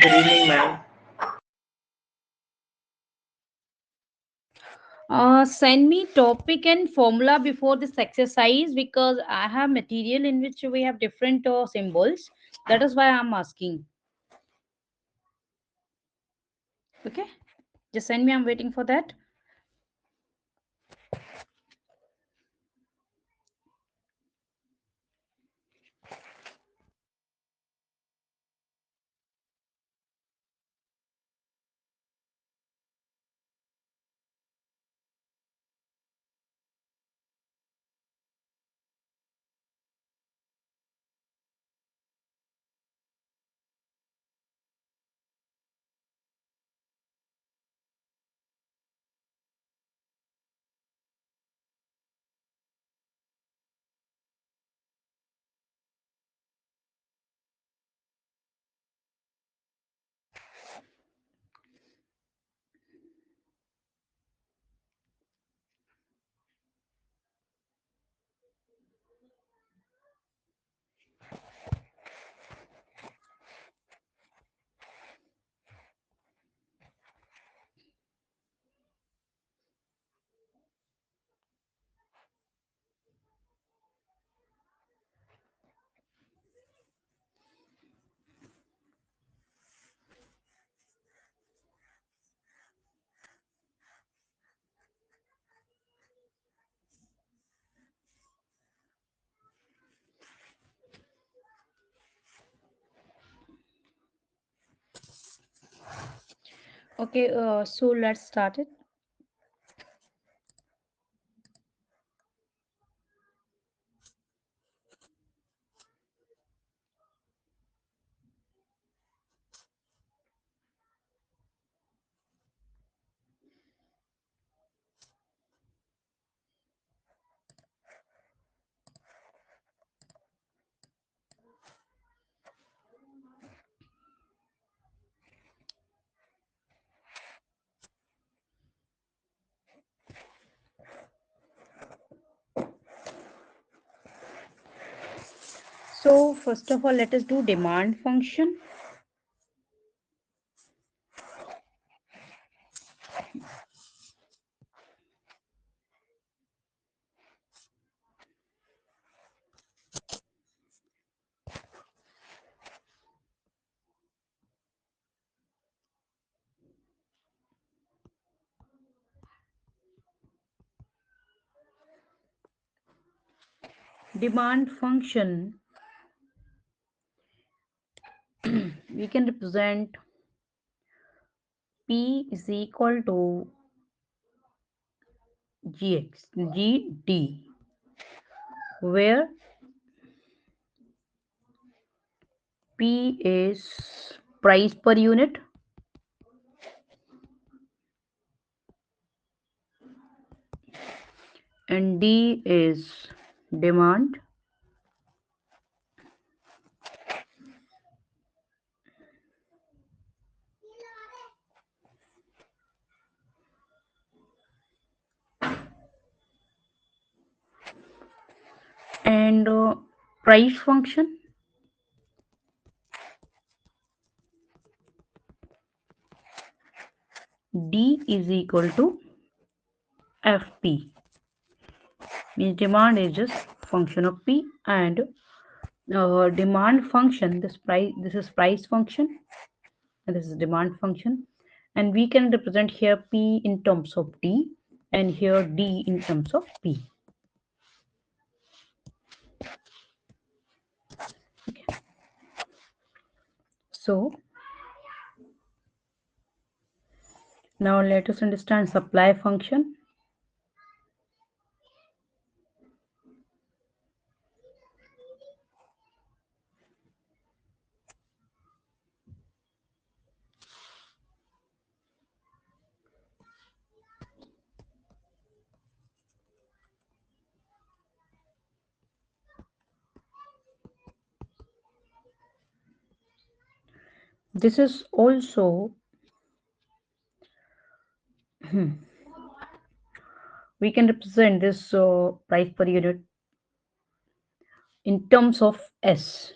Good evening, ma'am. Send me topic and formula before this exercise because I have material in which we have different symbols. That is why I'm asking. Okay, just send me. I'm waiting for that. Okay, so let's start it. So first of all, let us do demand function. Demand function we can represent P is equal to GD, where P is price per unit and D is demand. And price function D is equal to FP, means demand is just function of P, and demand function, this is price function and this is demand function, and we can represent here P in terms of D and here D in terms of P. Okay. So now let us understand supply function. This is also we can represent this price per unit in terms of S,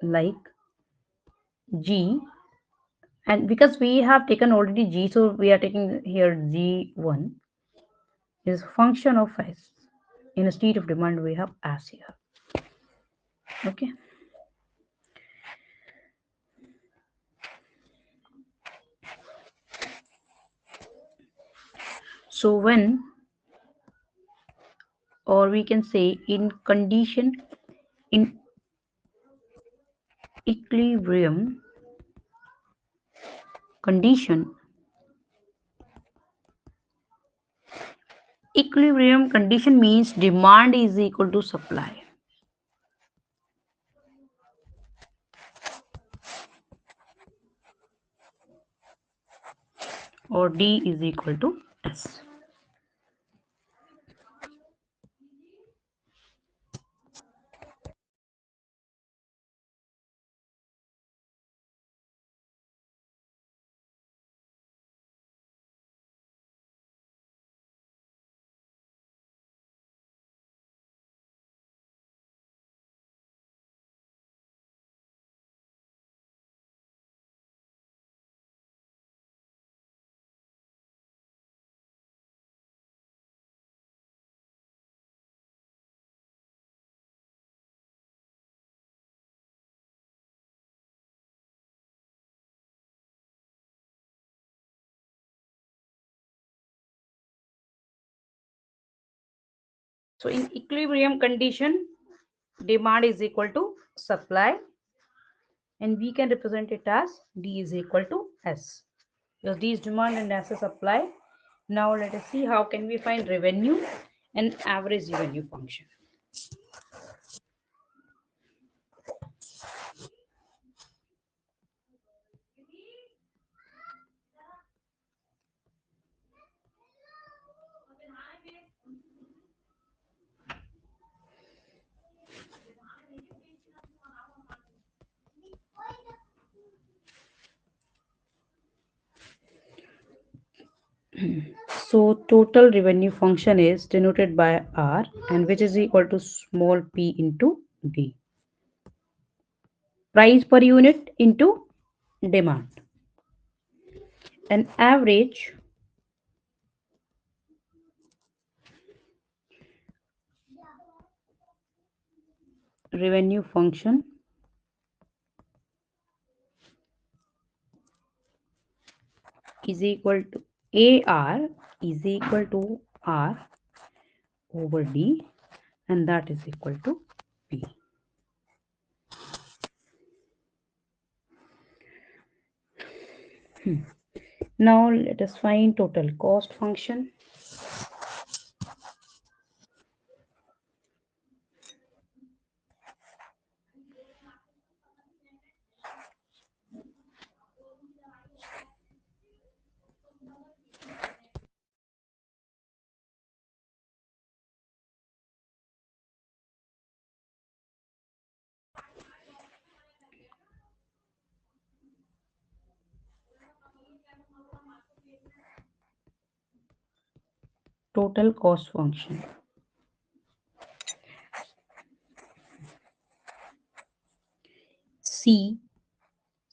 like G And because we have taken already G, so we are taking here G1 is function of S. In a state of demand, we have S here. Okay. So when, or we can say in condition, in equilibrium condition, equilibrium condition means demand is equal to supply, or D is equal to S. So in equilibrium condition, demand is equal to supply, and we can represent it as D is equal to S. Because D is demand and S is supply. Now let us see how can we find revenue and average revenue function. So total revenue function is denoted by R, and which is equal to small p into D. Price per unit into demand. An average revenue function is equal to AR is equal to R over D, and that is equal to P. Now let us find total cost function. Total cost function. C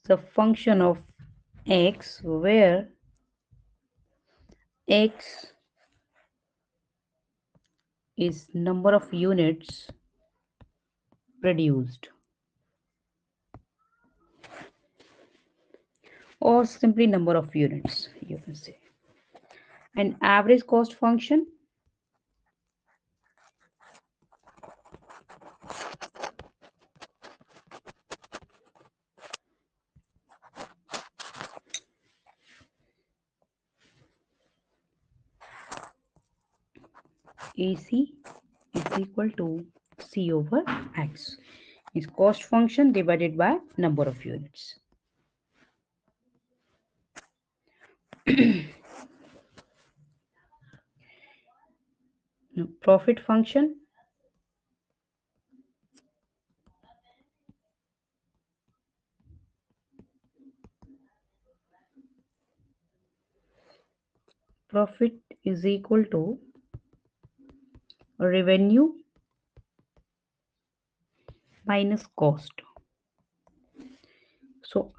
is a function of X, where X is number of units produced, or simply number of units, you can say. And average cost function AC is equal to C over X. Is cost function divided by number of units. Now, profit function profit is equal to revenue minus cost. So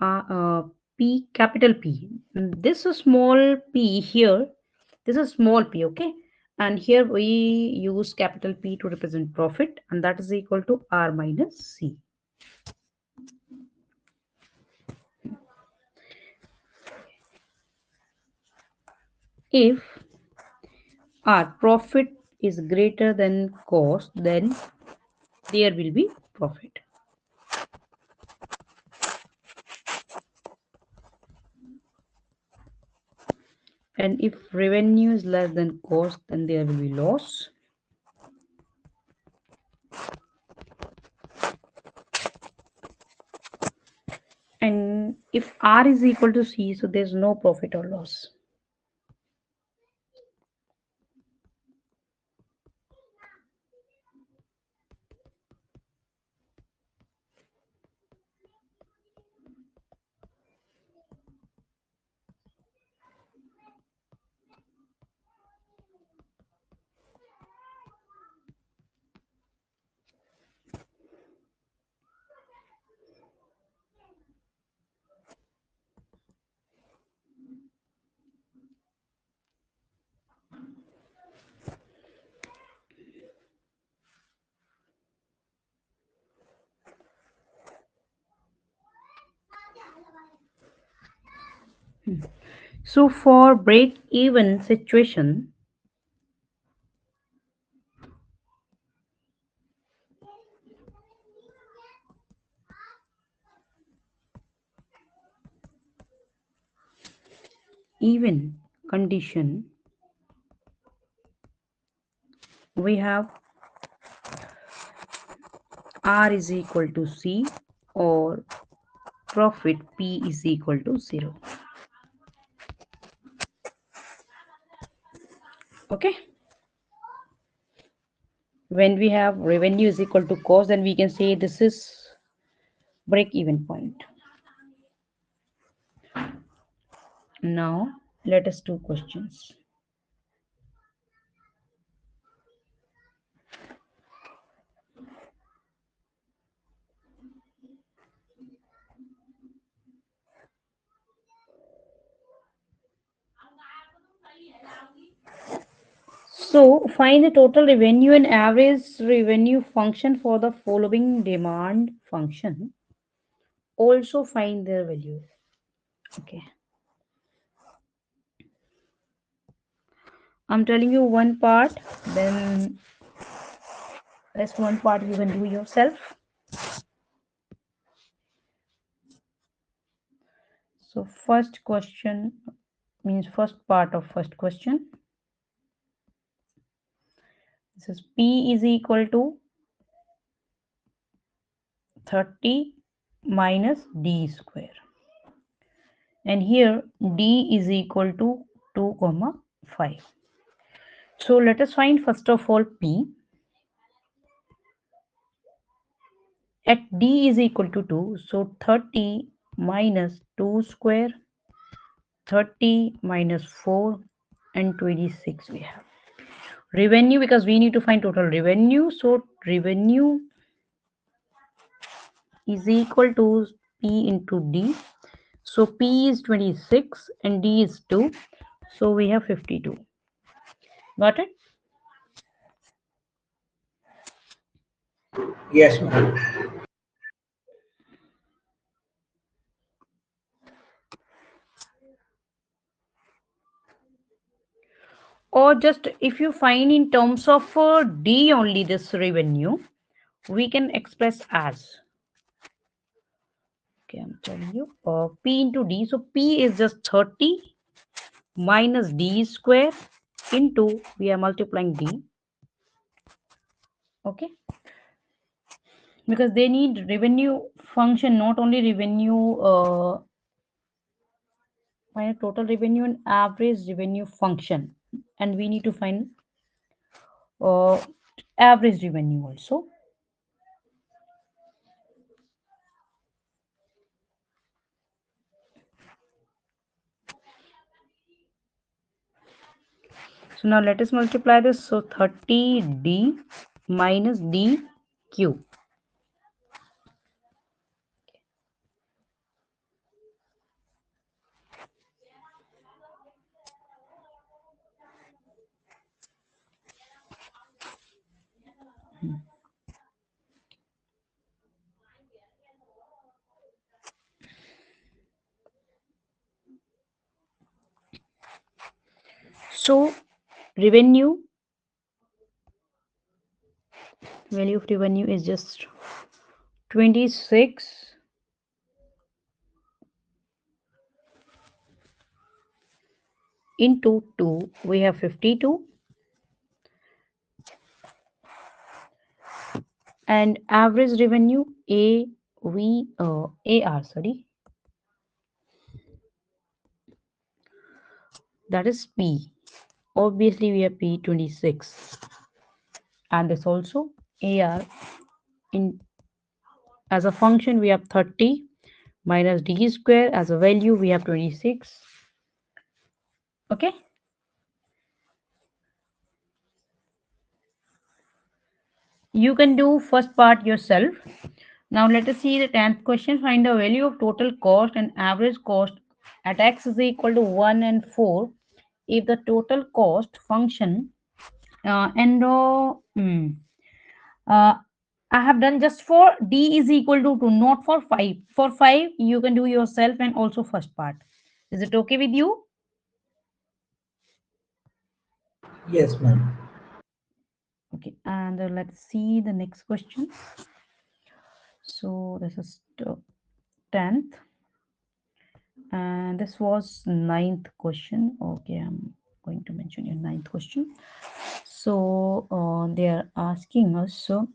P, capital P. This is small p here. This is small p, okay? And here we use capital P to represent profit, and that is equal to R minus C. If our profit is greater than cost, then there will be profit. And if revenue is less than cost, then there will be loss. And if R is equal to C, so there's no profit or loss. So for break-even situation, even condition, we have R is equal to C or profit P is equal to 0. Okay. When we have revenue is equal to cost, then we can say this is break-even point. Now let us do questions. So find the total revenue and average revenue function for the following demand function. Also find their values. Okay. I'm telling you one part, then rest one part you can do yourself. So first question means first part of first question. This is P is equal to 30 minus D square. And here D is equal to 2 comma 5. So let us find first of all P. At D is equal to 2. So 30 minus 2 square, 30 minus 4 and 26 we have. Revenue, because we need to find total revenue. So revenue is equal to P into D. So P is 26 and D is 2. So we have 52. Got it? Yes, ma'am. Or just if you find in terms of D only this revenue, we can express as. Okay, I'm telling you P into D. So P is just 30 minus D square into, we are multiplying D. Okay, because they need revenue function, not only revenue, find total revenue and average revenue function, and we need to find uh, average revenue also. So now let us multiply this. So 30D minus DQ. So revenue, value of revenue is just 26 into 2, we have 52, and average revenue AR, sorry, that is P. Obviously we have P 26, and this also AR in as a function we have 30 minus D square, as a value we have 26. Okay, you can do first part yourself. Now let us see the 10th question. Find the value of total cost and average cost at x is equal to 1 and 4 if the total cost function and uh, I have done just for d is equal to 2, not for 5. For 5 you can do yourself, and also first part. Is it okay with you? Yes, ma'am. Okay, and let's see the next question. So this is 10th, and this was ninth question. Okay, I'm going to mention your ninth question. So they are asking us, so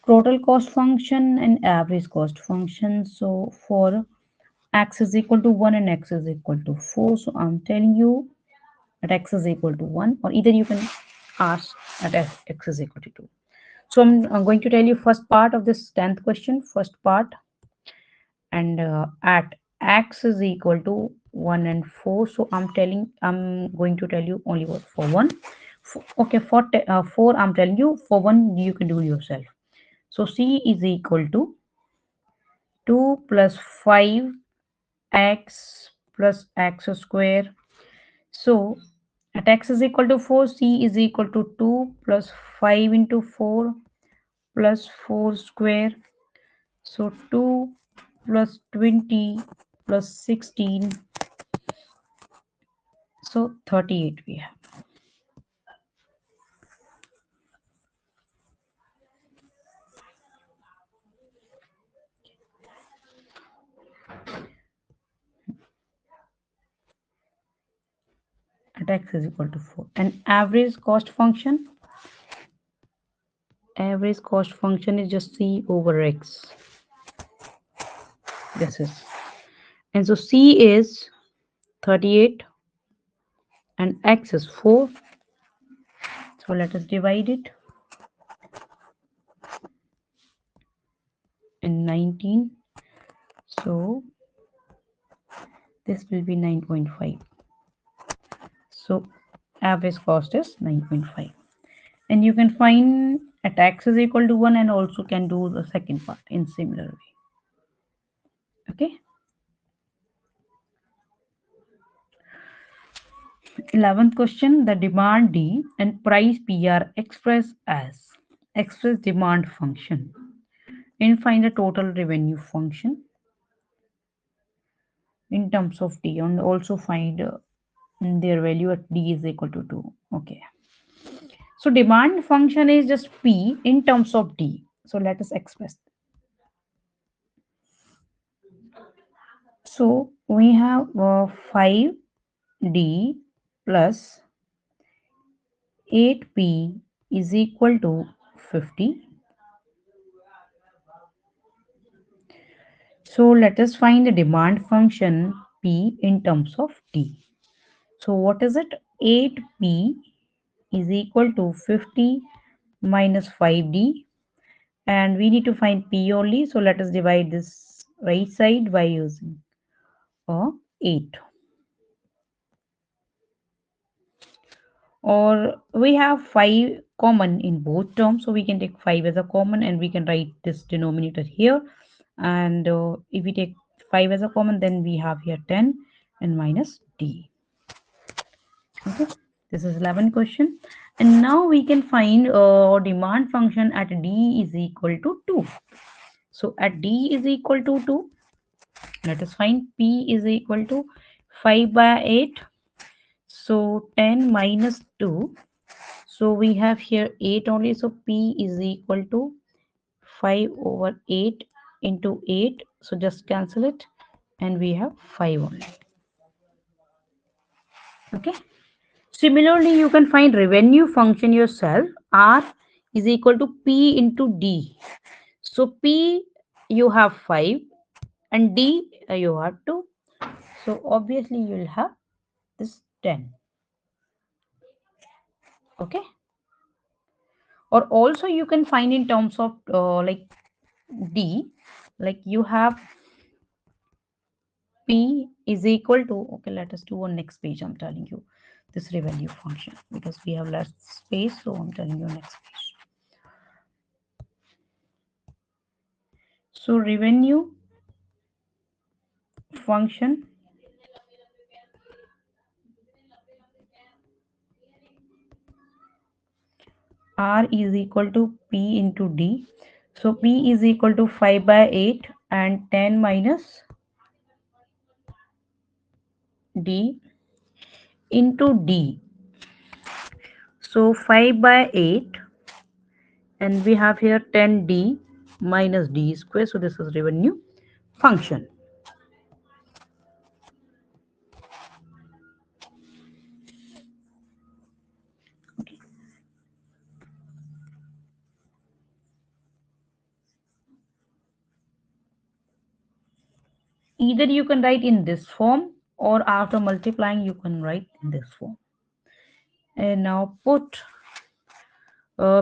total cost function and average cost function. So for x is equal to 1 and x is equal to 4, so I'm telling you at x is equal to 1, or either you can ask at x is equal to 2. So I'm going to tell you first part of this 10th question, first part, and at x is equal to 1 and 4. So I'm going to tell you only what for 1. Okay, for 4 I'm telling you, for 1 you can do yourself. So c is equal to 2 plus 5x plus x square. So at x is equal to 4, c is equal to 2 plus 5 into 4 plus 4 square. So 2 plus 20 plus 16. So 38 we have. At x is equal to 4. And average cost function is just c over x. This is. And so c is 38 and x is 4. So let us divide it in 19. So this will be 9.5. So average cost is 9.5. And you can find at x is equal to 1, and also can do the second part in similar way. Okay. 11th question, the demand D and price P are express demand function, and find the total revenue function in terms of D, and also find their value at D is equal to 2. Okay. So demand function is just P in terms of D. So let us express. So we have 5D plus 8P is equal to 50. So let us find the demand function P in terms of D. So what is it? 8P is equal to 50 minus 5D, and we need to find P only. So let us divide this right side by using 8. Or we have 5 common in both terms, so we can take 5 as a common, and we can write this denominator here. And if we take 5 as a common, then we have here 10 and minus D. Okay. This is 11th question. And now we can find demand function at D is equal to 2. So at D is equal to 2, let us find P is equal to 5 by 8. So 10 minus 2. So we have here 8 only. So P is equal to 5 over 8 into 8. So just cancel it. And we have 5 only. Okay. Similarly, you can find revenue function yourself. R is equal to P into D. So P you have 5 and D you have 2. So obviously you will have this 10. Okay. Or also you can find in terms of like D, like you have P is equal to, okay, let us do on next page. I'm telling you this revenue function because we have less space. So I'm telling you next page. So revenue function R is equal to P into D. So P is equal to 5 by 8 and 10 minus D into D. So 5 by 8 and we have here 10D minus D square. So this is revenue function. Okay. Either you can write in this form or after multiplying you can write in this form. And now put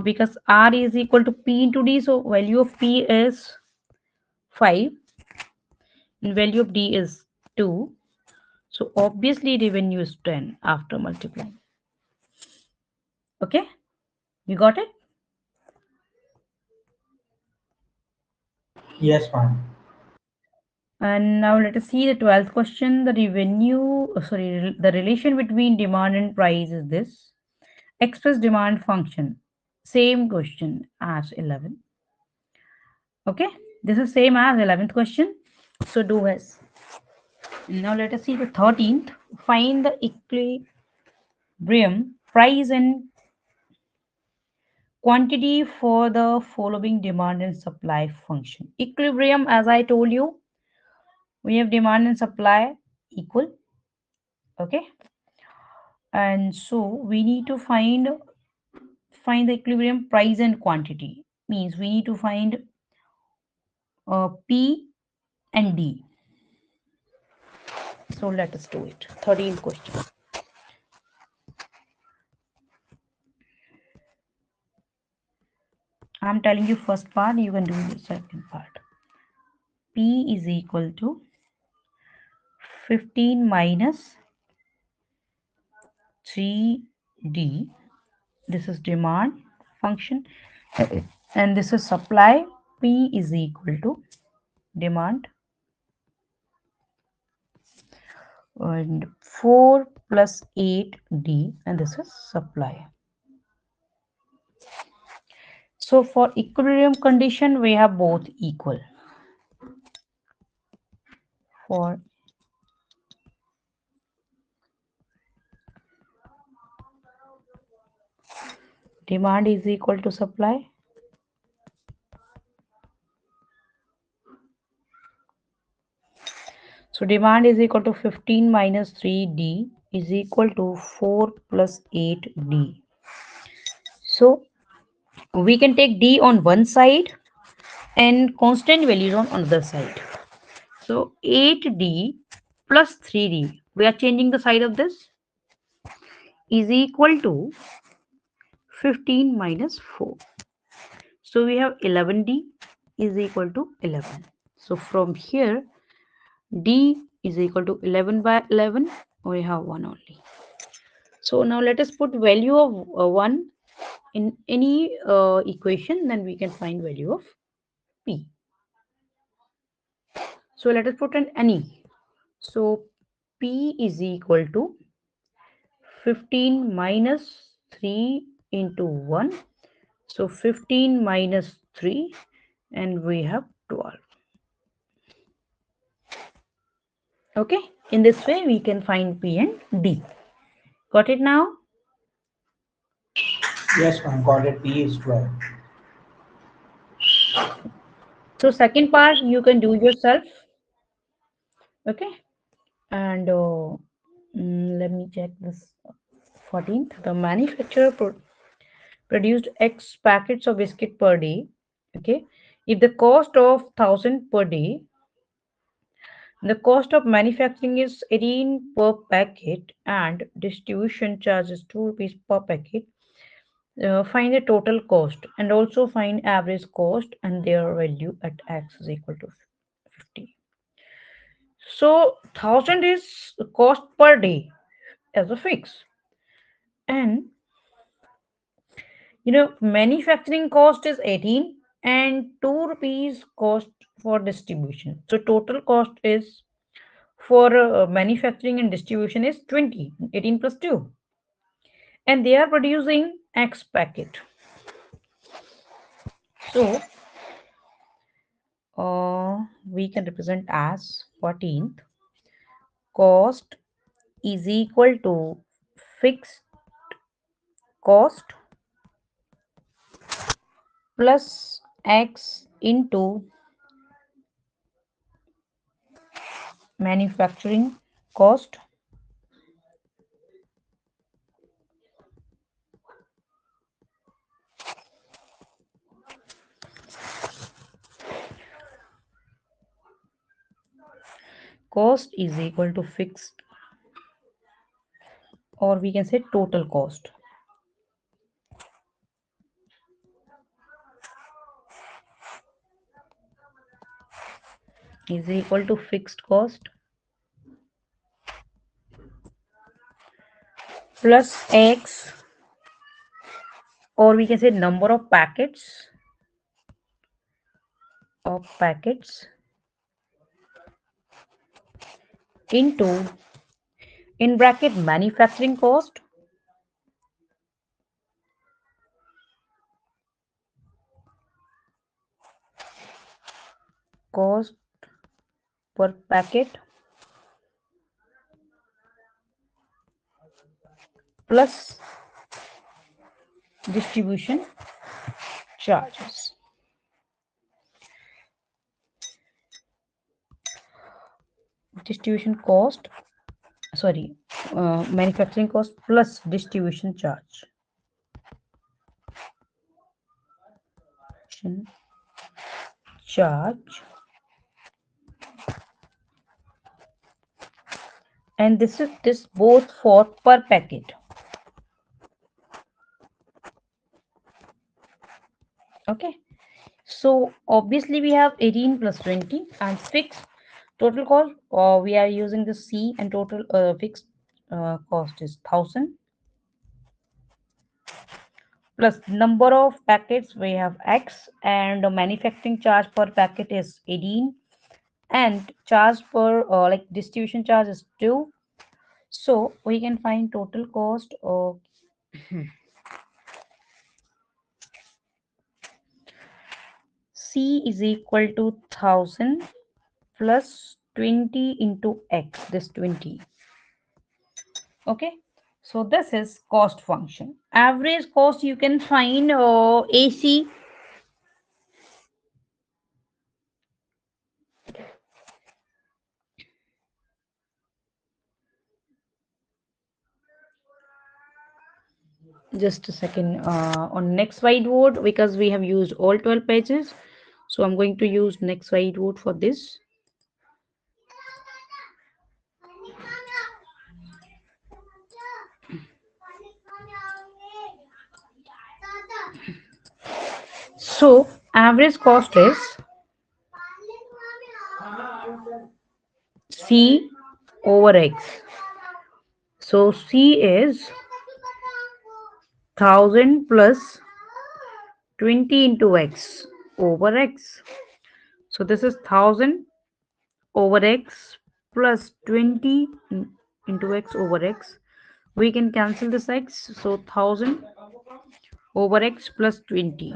because R is equal to P into D, so value of P is 5 and value of D is 2. So obviously revenue is 10 after multiplying. Okay, you got it? Yes, ma'am. And now let us see the 12th question. The the relation between demand and price is this. Express demand function. Same question as 11. Okay, this is same as 11th question. So do as. Now let us see the 13th. Find the equilibrium price and quantity for the following demand and supply function. Equilibrium, as I told you, we have demand and supply equal. Okay, and so we need to find the equilibrium price and quantity. Means we need to find P and D. So let us do it. 13th question. I'm telling you first part, you can do the second part. P is equal to 15 minus 3D. This is demand function. And this is supply. P is equal to demand and 4 plus 8D, and this is supply. So for equilibrium condition, we have both equal. For demand is equal to supply. So demand is equal to 15 minus 3D is equal to 4 plus 8D. So we can take D on one side and constant values on another side. So 8D plus 3D, we are changing the side of this, is equal to 15 minus 4. So we have 11D is equal to 11. So from here, D is equal to 11 by 11. We have 1 only. So now let us put value of 1 in any equation, then we can find value of P. So let us put an any. So P is equal to 15 minus 3 into 1. So 15 minus 3, and we have 12. Okay, in this way we can find P and D. Got it now? Yes, ma'am. Got it. P is 12. So second part you can do yourself. Okay, and let me check this. 14th, the manufacturer produced X packets of biscuit per day. Okay, if the cost of 1000 per day, the cost of manufacturing is 18 per packet and distribution charge is 2 rupees per packet. Find the total cost and also find average cost and their value at X is equal to 50. So 1000 is cost per day as a fix, and manufacturing cost is 18 and 2 rupees cost for distribution. So total cost is for manufacturing and distribution is 20, 18 plus 2, and they are producing X packet. So we can represent as 14th cost is equal to fixed cost plus X into manufacturing cost. Cost is equal to fixed, or we can say total cost is equal to fixed cost plus X, or we can say number of packets into, in bracket, manufacturing cost per packet plus distribution charges. Distribution cost, sorry, manufacturing cost plus distribution charge, and this both for per packet. Okay, so obviously we have 18 plus 20 and fixed total cost, or we are using the C, and total fixed cost is 1000 plus number of packets we have X, and the manufacturing charge per packet is 18, and charge per like distribution charge is 2. So we can find total cost of C is equal to 1000 plus 20 into X, this 20. Okay, so this is cost function. Average cost you can find AC. Just a second, on next whiteboard, because we have used all 12 pages, so I'm going to use next whiteboard for this. So average cost is C over X. So C is 1000 plus 20 into X over X. So this is 1000 over X plus 20 into X over X, We can cancel this x, so 1000 over x plus 20.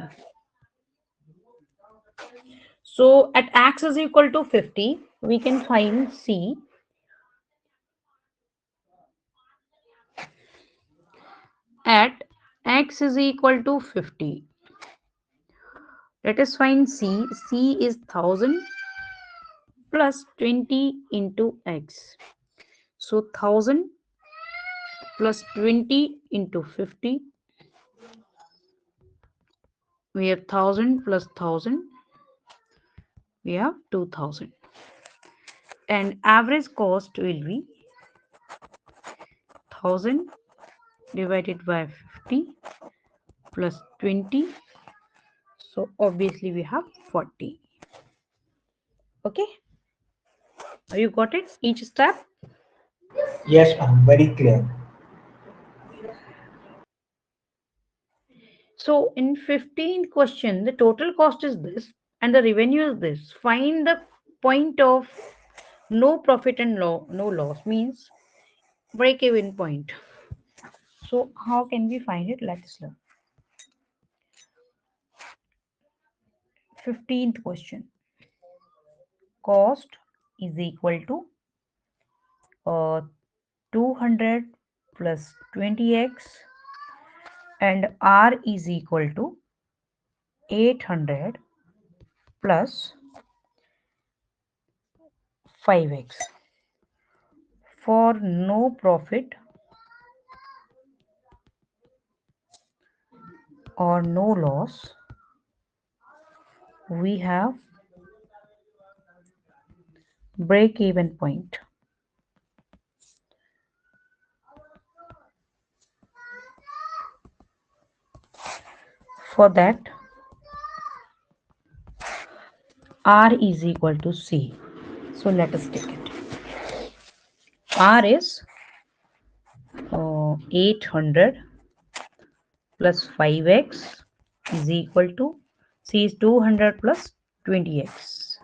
So at x is equal to 50, we can find c at x is equal to 50. Let us find c. C is 1000 plus 20 into x. So 1000 plus 20 into 50. We have 1000 plus 1000. We have 2000. And average cost will be 1000 divided by 50 plus 20. So obviously we have 40. Okay. Have you got it? Each step. Yes, ma'am. Very clear. So in 15th question, the total cost is this and the revenue is this. Find the point of no profit and no loss, means break even point. So how can we find it? Let's learn. 15th question. Cost is equal to 200 plus 20x and R is equal to 800 plus 5x. For no profit or no loss, we have break even point. For that, R is equal to C. So let us take it. R is 800 plus 5x is equal to C is 200 plus 20x.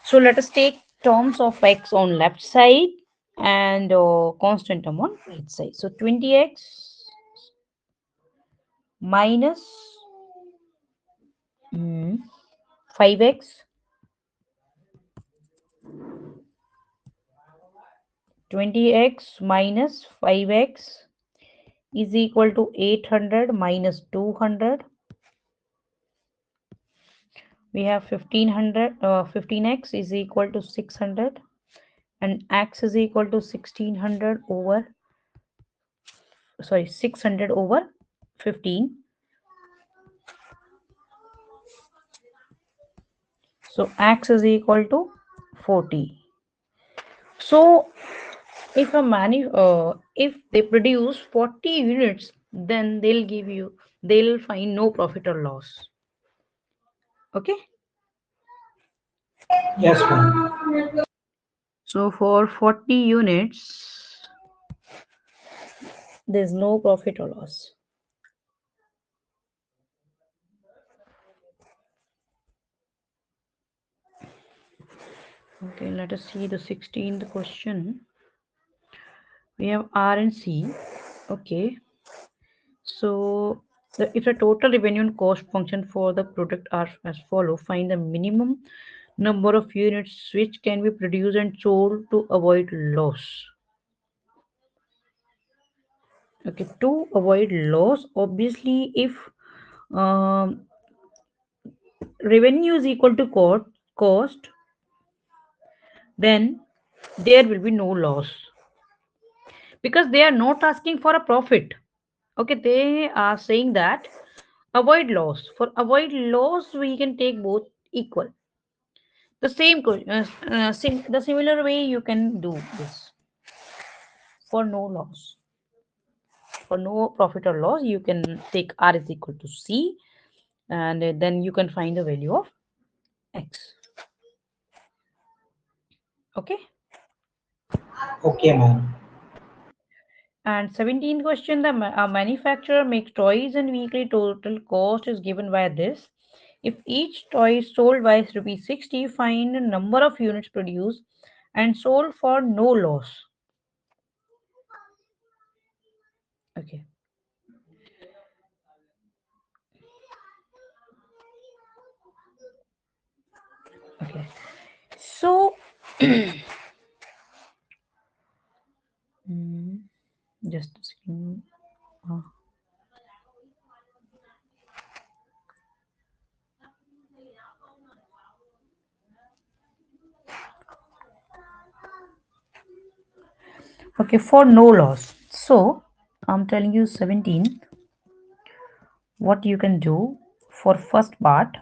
So let us take terms of x on left side and constant term on right side. So 20x minus 5x, 20x minus 5x is equal to 800 minus 200. We have 15x is equal to 600 and x is equal to 1600 over, sorry, 600 over 15. So x is equal to 40. So if they produce 40 units, then they'll find no profit or loss. Okay. Yes, ma'am. So for 40 units, there's no profit or loss. Okay, let us see the 16th question. We have R and C. Okay. So if the total revenue and cost function for the product are as follow, find the minimum number of units which can be produced and sold to avoid loss. Okay, to avoid loss, obviously if um, revenue is equal to cost, then there will be no loss because they are not asking for a profit. Okay, they are saying that avoid loss. For avoid loss, we can take both equal. The the similar way you can do this. For no loss, for no profit or loss, you can take R is equal to C, and then you can find the value of X. Okay. Okay, ma'am. And 17th question, the manufacturer makes toys and weekly total cost is given by this. If each toy is sold by rupees 60, find the number of units produced and sold for no loss. Okay. Okay. So, mm, just a second. Uh, okay, for no loss. So, I'm telling you 17. What you can do for first part,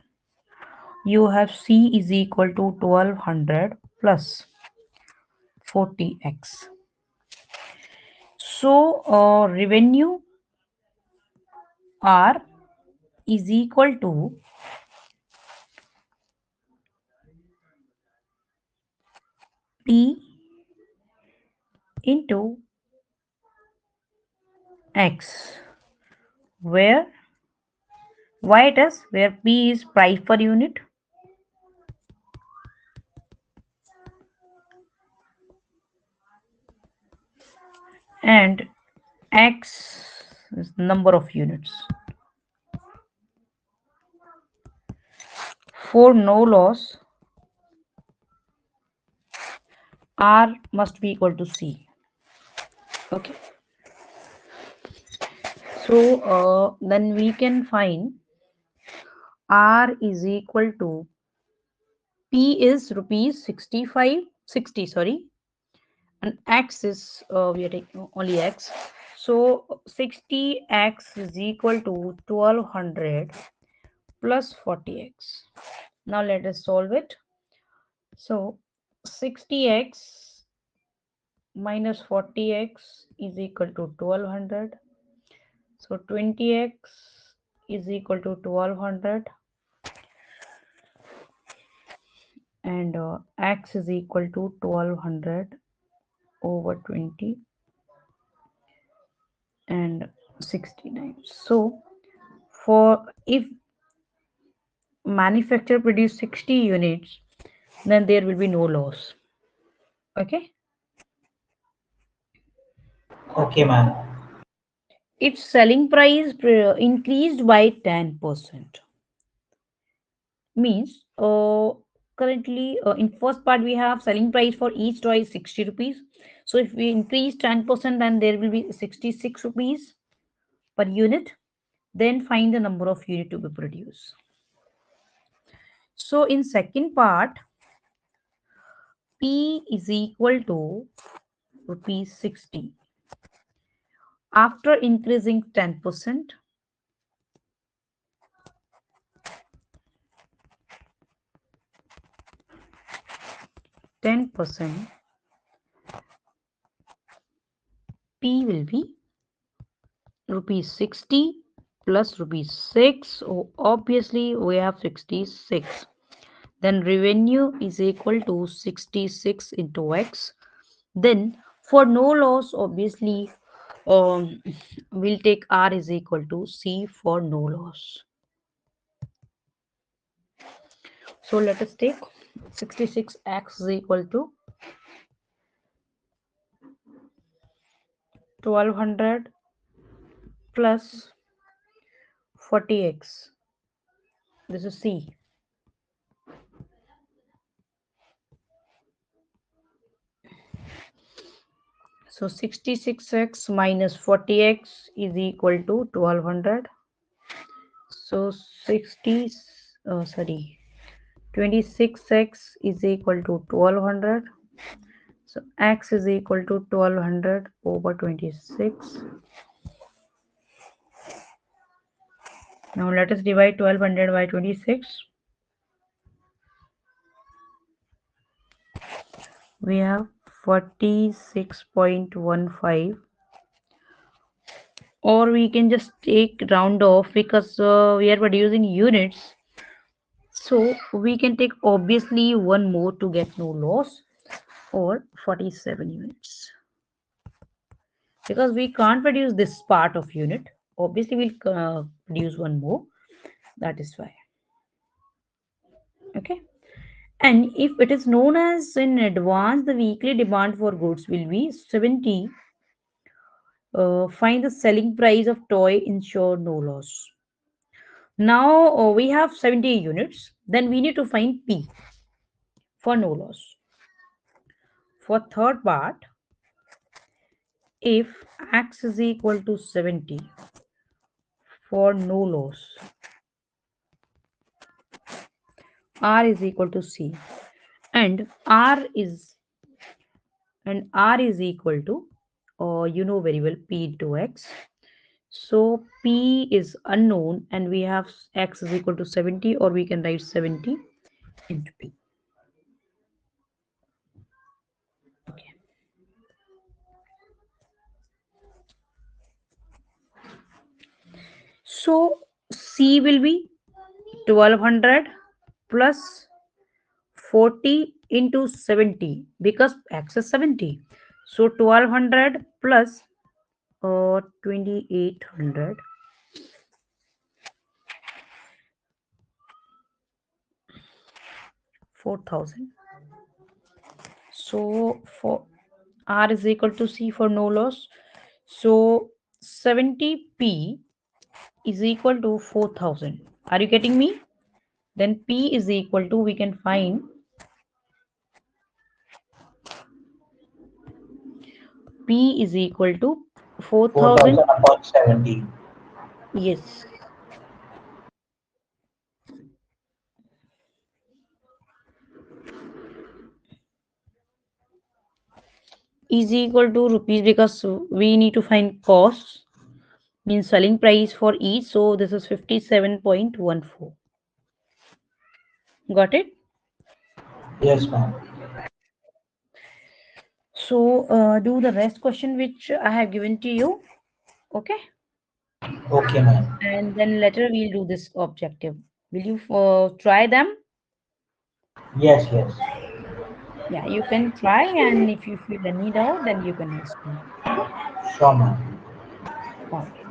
you have C is equal to 1200 plus 40x. So, revenue R is equal to P into X, where why it is where P is price per unit and X is number of units. For no loss, R must be equal to C. Okay. So then we can find R is equal to P is rupees 65, 60, sorry, and X is we are taking only X. So 60x is equal to 1200 plus 40x. Now let us solve it. So 60x minus 40x is equal to 1200. So 20x is equal to 1200 and x is equal to 1200 over 20 and 69. So for if manufacturer produce 60 units, then there will be no loss. Okay. Okay, ma'am. If selling price increased by 10%, means currently in first part we have selling price for each toy is 60 rupees. So if we increase 10%, then there will be 66 rupees per unit. Then find the number of unit to be produced. So in second part, P is equal to rupees 60. After increasing 10%, 10%, P will be rupees 60 plus rupees 6. So obviously we have 66. Then revenue is equal to 66 into X. Then for no loss, obviously um, we'll take R is equal to C for no loss. So let us take 66x is equal to 1200 plus 40x. This is C. So 66x minus 40x is equal to 1200. So 26x is equal to 1200. So x is equal to 1200 over 26. Now let us divide 1200 by 26. We have 46.15, or we can just take round off because we are producing units. So we can take obviously one more to get no loss, or 47 units. Because we can't produce this part of unit, obviously we'll produce one more. That is why. Okay. And if it is known as in advance, the weekly demand for goods will be 70 Find the selling price of toy, ensure no loss. Now we have 70 units. Then we need to find P for no loss. For third part, if X is equal to 70 for no loss, R is equal to C, and R is equal to, you know very well, P into X. So P is unknown, and we have X is equal to 70, or we can write 70 into P. Okay. So C will be 1200 plus 40 into 70, because X is 70. So 1200 plus 2800, 4000. So for R is equal to C for no loss. So 70P is equal to 4000. Are you getting me? Then P is equal to, we can find P is equal to 4000. 4,000 upon 70. Yes, is equal to rupees, because we need to find cost, means selling price for each. So this is 57.14. Got it? Yes, ma'am. So do the rest question which I have given to you. Okay. Okay, ma'am. And then later we'll do this objective. Will you try them? Yes, yes. Yeah, you can try, and if you feel any doubt, then you can ask me. Sure, ma'am. All right.